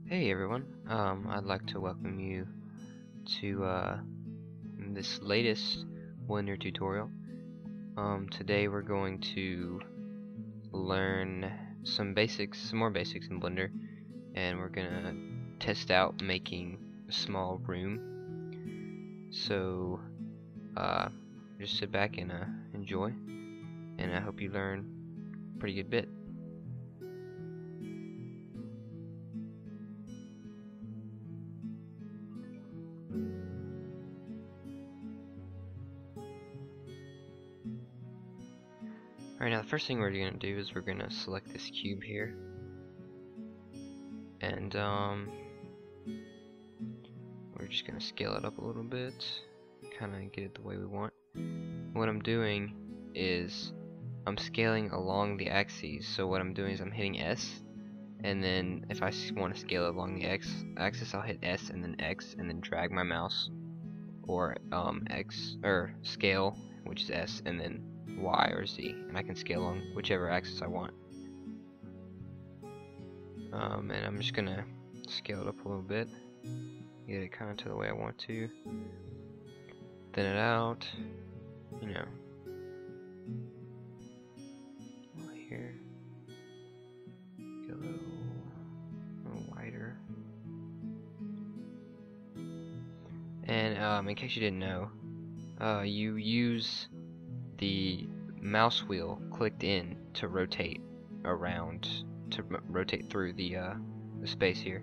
Hey everyone, I'd like to welcome you to this latest Blender tutorial. Today we're going to learn some more basics in Blender, and we're gonna test out making a small room. So just sit back and enjoy, and I hope you learn a pretty good bit. Alright, now the first thing we're going to do is we're going to select this cube here, and we're just going to scale it up a little bit, kind of get it the way we want. What I'm doing is I'm scaling along the axes, so what I'm doing is I'm hitting S, and then if I want to scale it along the X axis, I'll hit S and then X and then drag my mouse, or X or scale, which is S, and then Y or Z, and I can scale along whichever axis I want. And I'm just gonna scale it up a little bit, get it kind of to the way I want to, thin it out, here, get a little wider. And in case you didn't know, you use the mouse wheel clicked in to rotate around, to rotate through the space here.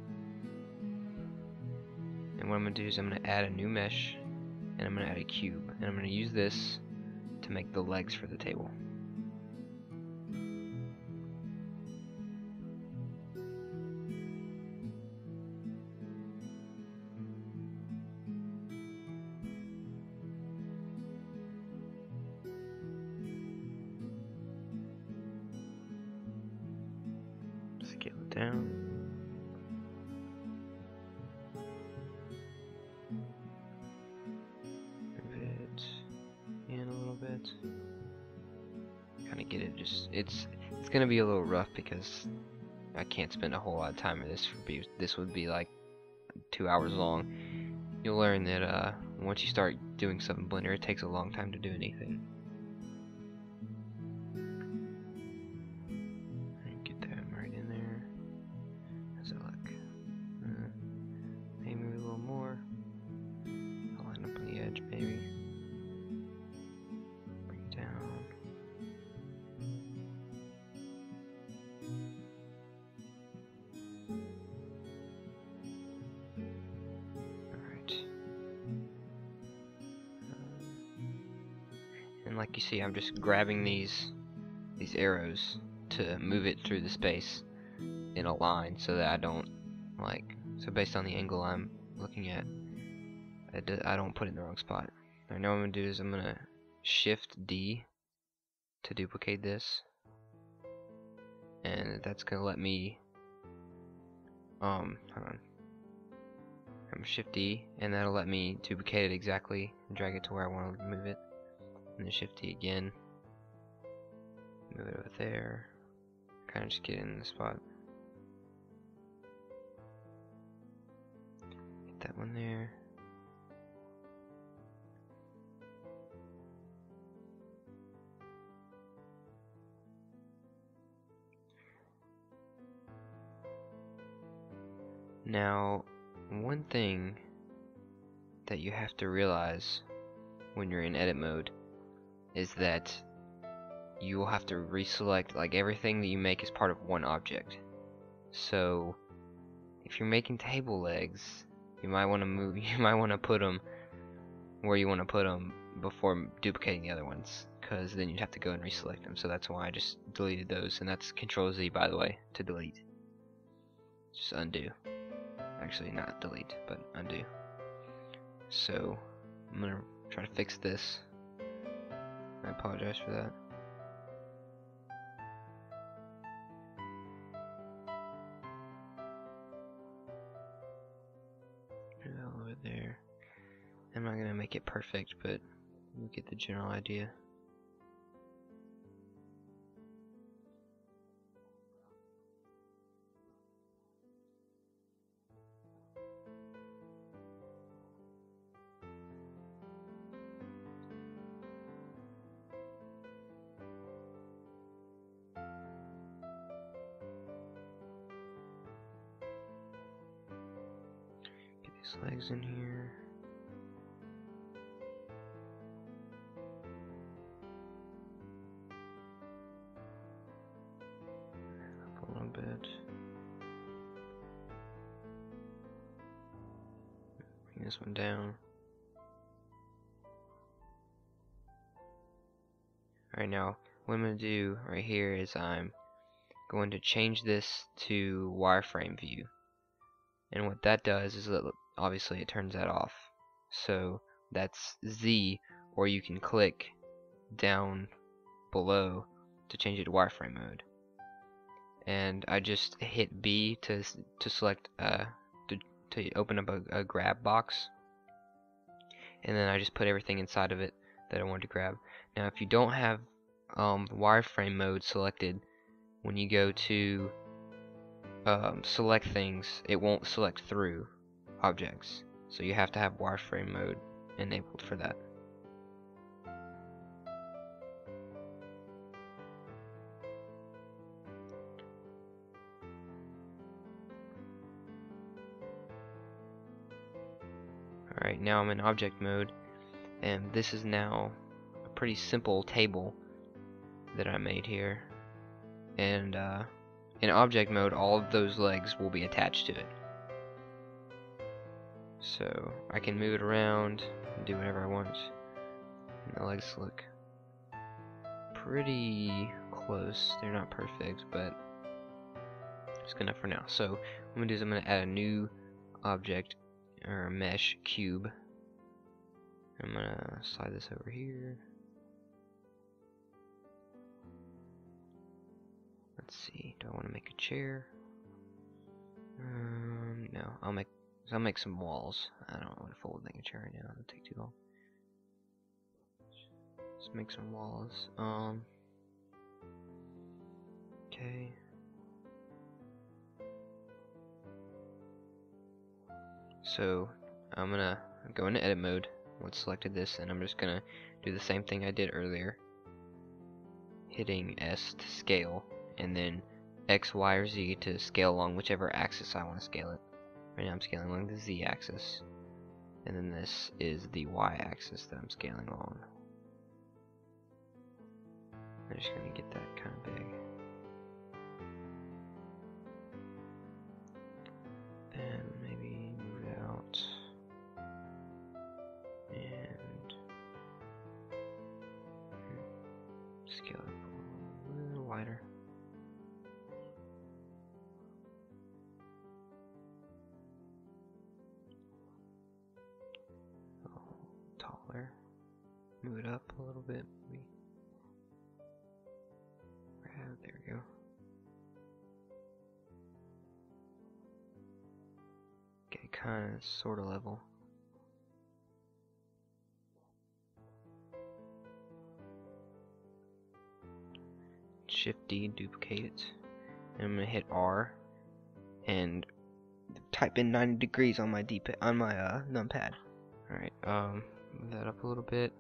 And what I'm going to do is I'm going to add a new mesh, and I'm going to add a cube, and I'm going to use this to make the legs for the table. Scale it down. Move it in a little bit. Kind of get it. It's gonna be a little rough because I can't spend a whole lot of time on this. This would be like 2 hours long. You'll learn that once you start doing stuff in Blender, it takes a long time to do anything. Get that right in there. How's it look? Maybe a little more. I'll line up on the edge, maybe. Bring it down. Alright. And like you see, I'm just grabbing these arrows to move it through the space in a line so that I don't, so based on the angle I'm looking at, I don't put it in the wrong spot. Alright, now what I'm going to do is I'm going to Shift D to duplicate this, and that's going to let me, hold on, I'm Shift D, and that'll let me duplicate it exactly and drag it to where I want to move it, and then Shift D again, move it over there, kind of just get it in the spot. Get that one there. Now, one thing that you have to realize when you're in edit mode is that you will have to reselect, everything that you make is part of one object. So if you're making table legs, you might want to put them where you want to put them before duplicating the other ones, because then you'd have to go and reselect them. So that's why I just deleted those, and that's Control Z, by the way, to delete. Just undo. Actually, not delete, but undo. So I'm gonna try to fix this. I apologize for that. Put it all over there. I'm not gonna make it perfect, but you get the general idea. these legs in here. Up a little bit. Bring this one down. Alright, now what I'm going to do right here is I'm going to change this to wireframe view. And what that does is that obviously it turns that off. So that's Z, or you can click down below to change it to wireframe mode. And I just hit B to select to open up a grab box, and then I just put everything inside of it that I wanted to grab. Now if you don't have wireframe mode selected, when you go to select things, it won't select through objects, so you have to have wireframe mode enabled for that. Alright, now I'm in object mode, and this is now a pretty simple table that I made here. And in object mode, all of those legs will be attached to it. So I can move it around and do whatever I want. And the legs look pretty close. They're not perfect, but it's good enough for now. So what I'm going to do is I'm going to add a new object, or a mesh cube. I'm going to slide this over here. Let's see, do I want to make a chair? No, I'll make some walls. I don't want to fold make a chair right now, it'll take too long. Let's make some walls. Okay. So I'm gonna go into edit mode once selected this, and I'm just gonna do the same thing I did earlier, hitting S to scale, and then X, Y, or Z to scale along whichever axis I want to scale it. Right now I'm scaling along the Z axis, and then this is the Y axis that I'm scaling along. I'm just gonna get that kind of big. And maybe move it out. And scale it a little wider. A little taller. Move it up a little bit, maybe. There we go. Okay, kind of, sort of level. Shift D, duplicate it. And I'm gonna hit R and type in 90 degrees on my numpad. Alright, move that up a little bit.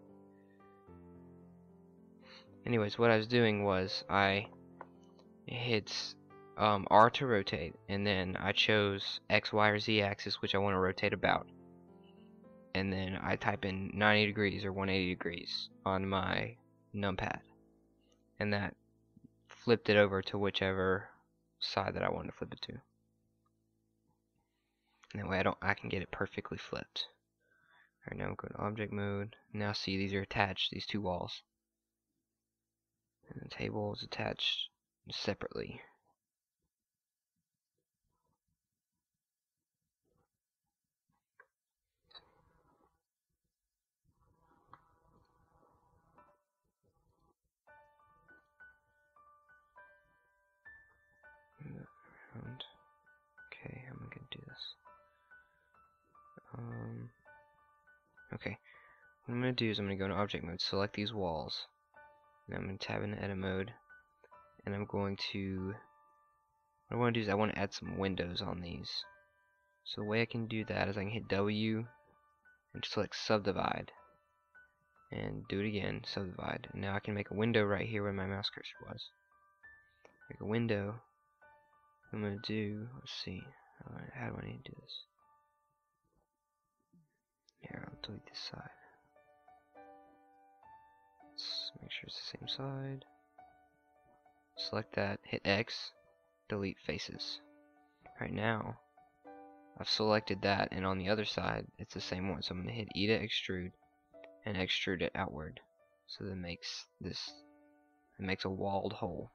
Anyways, what I was doing was I hit R to rotate, and then I chose X, Y, or Z axis, which I want to rotate about. And then I type in 90 degrees or 180 degrees on my numpad. And that flipped it over to whichever side that I wanted to flip it to. And that way I can get it perfectly flipped. Alright, now I'm going to object mode. Now see, these are attached, these two walls. And the table is attached separately. Move that around. Okay, I'm gonna do this. Okay, what I'm gonna do is I'm gonna go into object mode, select these walls, and I'm gonna tab into edit mode, and I'm going to, what I want to do is I want to add some windows on these. So the way I can do that is I can hit W and select subdivide, and do it again, subdivide. And now I can make a window right here where my mouse cursor was. Make a window. I'm gonna do, let's see, how do I need to do this? Here, I'll delete this side. Let's make sure it's the same side. Select that, hit X, delete faces. Right now, I've selected that, and on the other side, it's the same one. So I'm going to hit E to extrude, and extrude it outward. So that makes this, it makes a walled hole.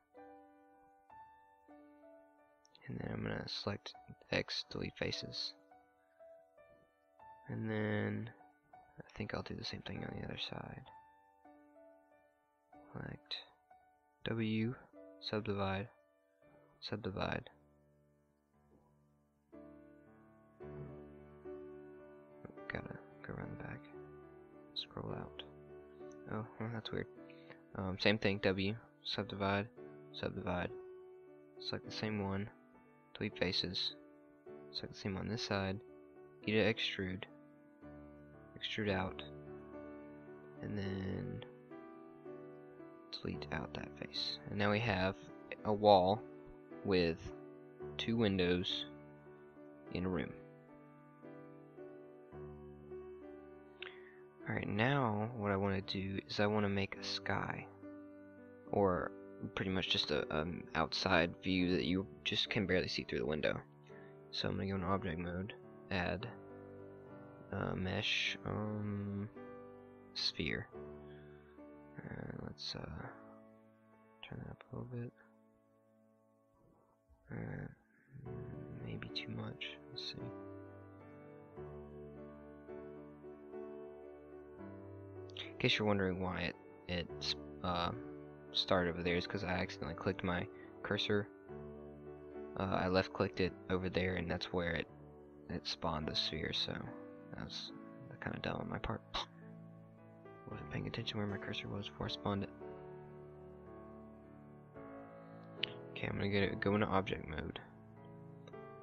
And then I'm going to select X, delete faces. And then, I think I'll do the same thing on the other side. Select W, subdivide, subdivide. Gotta go around the back. Scroll out. Oh, well, that's weird. Same thing, W, subdivide, subdivide. Select the same one, delete faces. Select the same on this side, E to extrude, extrude out, and then delete out that face. And now we have a wall with 2 windows in a room. Alright, now what I want to do is I want to make a sky, or pretty much just a outside view that you just can barely see through the window. So I'm going to go into object mode, add mesh sphere. Let's turn that up a little bit. Maybe too much. Let's see. In case you're wondering why it started over there, is because I accidentally clicked my cursor. I left clicked it over there, and that's where it spawned the sphere. So that was kind of dumb on my part. Wasn't paying attention where my cursor was before I spawned it. Okay, I'm gonna go into object mode,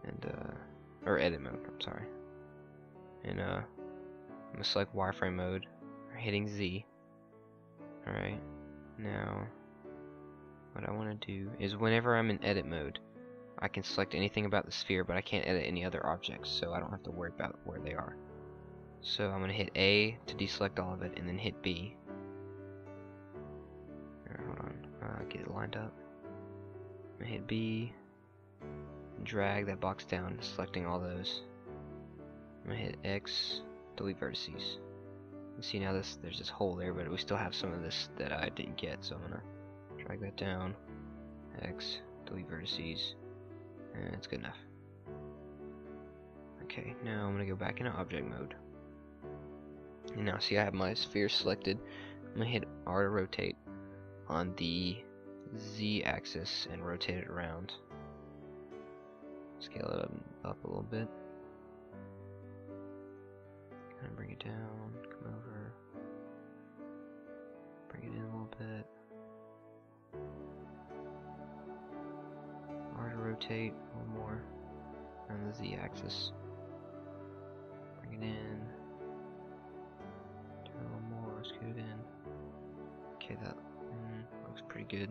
and or edit mode. I'm sorry. And I'm gonna select wireframe mode, hitting Z. All right. Now, what I want to do is whenever I'm in edit mode, I can select anything about the sphere, but I can't edit any other objects, so I don't have to worry about where they are. So I'm going to hit A to deselect all of it, and then hit B. Hold on, get it lined up. I'm going to hit B, drag that box down, selecting all those. I'm going to hit X, delete vertices. You see now there's this hole there, but we still have some of this that I didn't get, so I'm going to drag that down, X, delete vertices, and it's good enough. Okay, now I'm going to go back into object mode. And now see I have my sphere selected. I'm going to hit R to rotate on the Z axis and rotate it around. Scale it up a little bit. Kind of bring it down, come over, bring it in a little bit. R to rotate a little more on the Z axis. Bring it in. Turn a little more, scoot it in. Okay, that looks pretty good.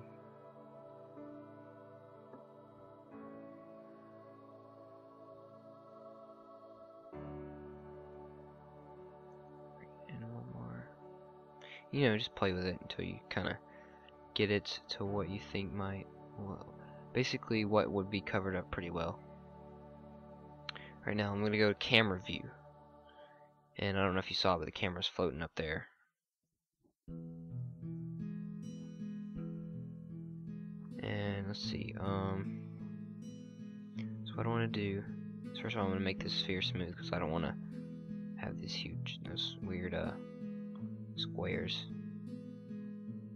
You know, just play with it until you kind of get it to what you think might, well, basically what would be covered up pretty well. Right now I'm going to go to camera view, and I don't know if you saw it, but the camera's floating up there. And let's see, so what I want to do is, first of all, I'm going to make this sphere smooth because I don't want to have these huge, those weird squares.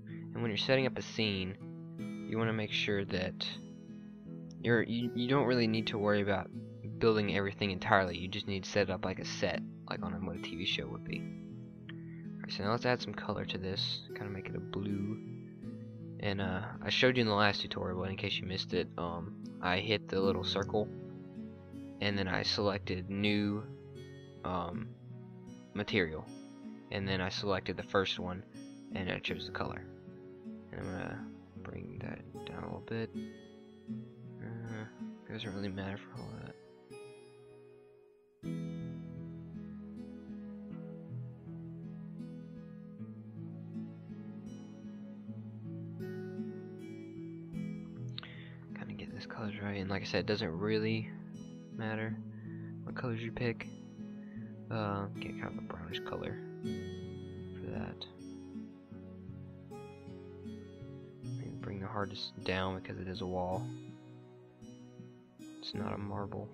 And when you're setting up a scene, you want to make sure that you don't really need to worry about building everything entirely. You just need to set it up like a set, like on what a TV show would be. Alright, so now let's add some color to this, kind of make it a blue. And I showed you in the last tutorial, but in case you missed it, I hit the little circle, and then I selected new material, and then I selected the first one, and I chose the color. And I'm gonna bring that down a little bit. It doesn't really matter for all that. this color's right. And like I said, it doesn't really matter what colors you pick. Get kind of a brownish color for that. Maybe bring the hardness down because it is a wall. It's not a marble.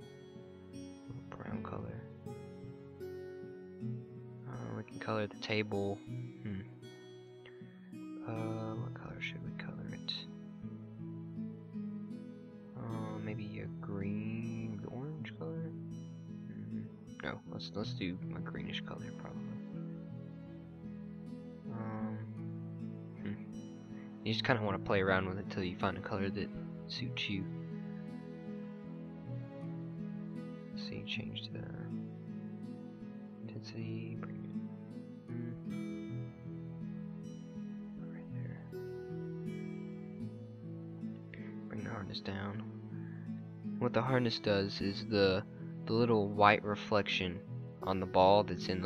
Brown color. We can color the table. What color should we color it? Maybe a green, orange color. No, let's do a greenish color probably. You just kind of want to play around with it till you find a color that suits you. So you change the intensity, bring it right there. Bring the hardness down. What the hardness does is the little white reflection on the ball that's in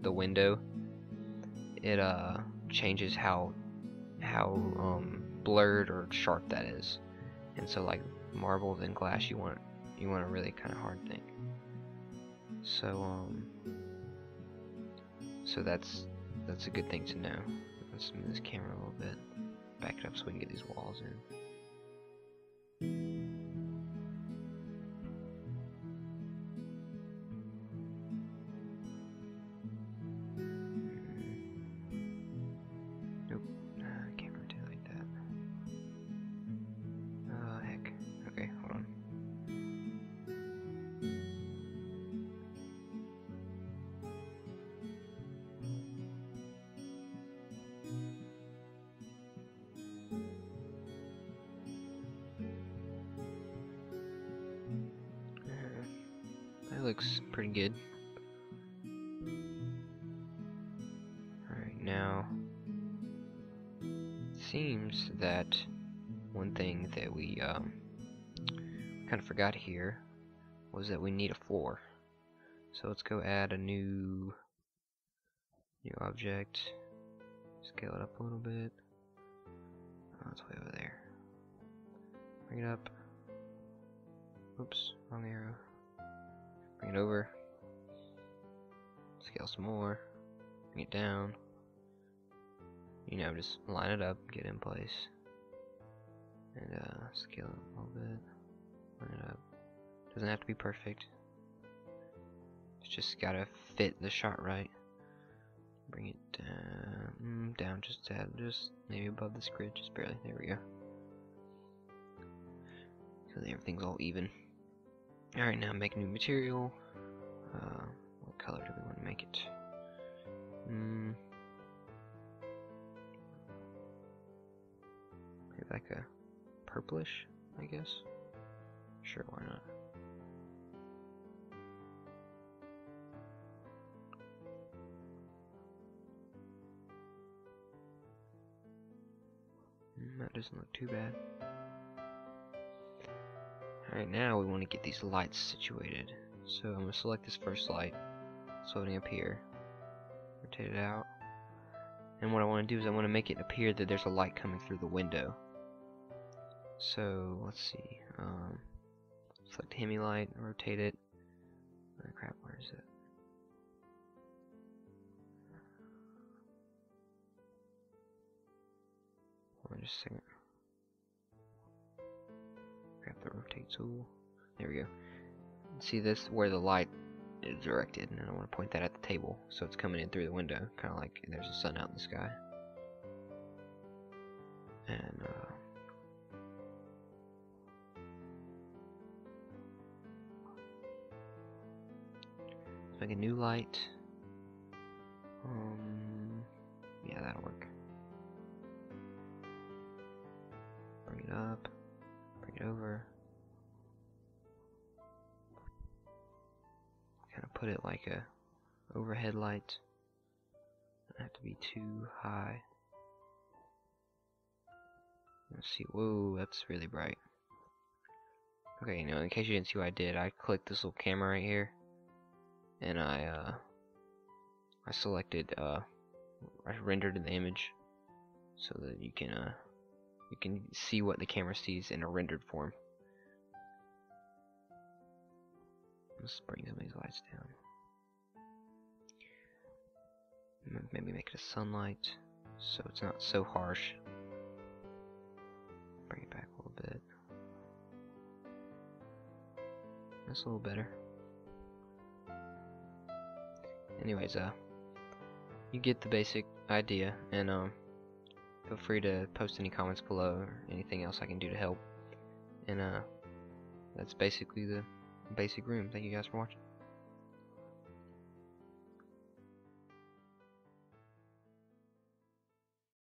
the window. It changes how blurred or sharp that is. And so like marbles and glass, you want a really kind of hard thing. So so that's a good thing to know. Let's move this camera a little bit, back it up so we can get these walls in. Nope, can't rotate like that. Heck. Okay, hold on. That looks pretty good. Alright, now it seems that one thing that we kind of forgot here was that we need a floor. So let's go add a new object. Scale it up a little bit. Oh, it's way over there. Bring it up. Oops, wrong arrow. Bring it over. Scale some more. Bring it down. Just line it up, get in place. And scale it a little bit. Line it up. Doesn't have to be perfect. It's just gotta fit the shot right. Bring it down just a tad, just maybe above this grid, just barely. There we go. So that everything's all even. Alright, now make a new material. What color do we want to make it? Maybe like a purplish, I guess. Sure, why not? That doesn't look too bad. Alright, now we want to get these lights situated. So I'm going to select this first light, it's loading up here. Rotate it out. And what I want to do is I want to make it appear that there's a light coming through the window. So let's see. Select Hemi light, rotate it. Oh crap, where is it? Hold on just a second. Grab the rotate tool. There we go. See this where the light is directed, and I want to point that at the table so it's coming in through the window, kind of like there's a sun out in the sky. And let's make a new light. Yeah, that'll work. Bring it up, bring it over. Kind of put it like a overhead light. Doesn't have to be too high. Let's see. Whoa, that's really bright. Okay, in case you didn't see what I did, I clicked this little camera right here, and I selected I rendered the image so that you can see what the camera sees in a rendered form. Let's bring some of these lights down. Maybe make it a sunlight so it's not so harsh. Bring it back a little bit. That's a little better. Anyways, you get the basic idea, and feel free to post any comments below or anything else I can do to help. And that's basically the basic room. Thank you guys for watching.